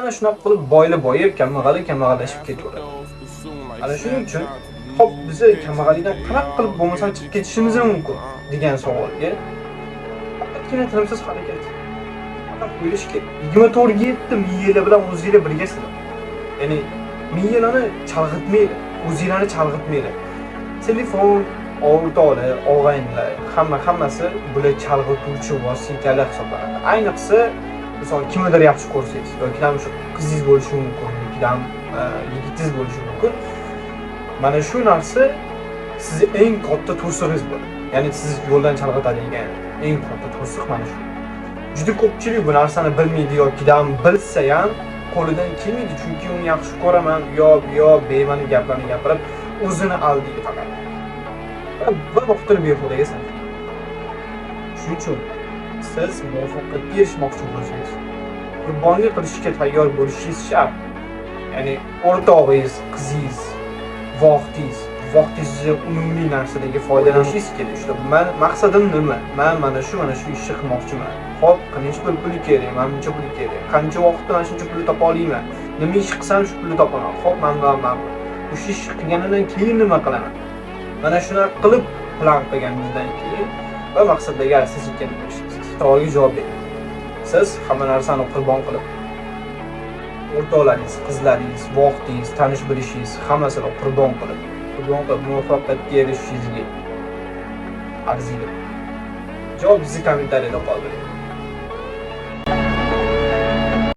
ana shunaqa qilib boyib, kambag'allashib ketaveradi. Ana shuning uchun hop biz kambag'allikdan qanaqa qilib bo'lmasa chiqib ketishimiz mumkin degan savolga faqatgina tinimsiz harakat. Faqat bilish kerak. 24 ga yetdi miyalar bilan o'zinglar birgasizlar. Ya'ni miyalarni chalg'itmaydi, o'zinglarni chalg'itmaydi. Telefon, o'rtoqlar, og'aynilar, hammasi bular chalg'ituvchi vositalar hisoblanadi. Ayniqsa, misol kimnidir yaxshi ko'rsangiz yoki ham shu qizingiz bo'lishi mumkin, yoki ham yigitingiz bo'lishi mumkin. Mana shu narsa sizni eng katta to'sig'ingiz bo'ladi. Ya'ni siz yo'ldan chalg'itadigan eng katta to'siq mana shu. Juda ko'pchilik bu narsani bilmaydi yoki ham bilsa ham qo'lidan kelmaydi, chunki uni yaxshi ko'raman, yo bema'ni gaplarni gapirib o'zini aldaydi faqat. Va vaqtini behudaga sarflaydi. Shuning uchun siz muvaffaqiyatga erishmoqchi bo'lsangiz, qurbonlik qilishga tayyor bo'lishingiz shart. Ya'ni o'rtog'ingiz, qizingiz, vaqtingizni umumiy narsalarga foydalanishingiz kerak. Shu maqsadim nima? Men mana shu ishni qilmoqchiman. Xo'p, qancha pul kerak? Menga buncha pul kerak. Qancha vaqtda mana shuncha pul topa olaman? Nima ish qilsam shu pulni topaman. Xo'p, men o'sha ish qilganimdan keyin nima qilaman? Mana shunaqa qilib plan qilganingizdan keyin va maqsadlarga siz yetgan bo'lishsiz. Savolga javob bering. Siz hamma narsani qurbon qilib, o'rtoqlaringiz, qizlaringiz, vaqtingiz, tanish bilishingiz hammasini qurbon qilib muvaffaqiyatga erishishingizga arziydi. Javob bizni kommentariyada qoldiring.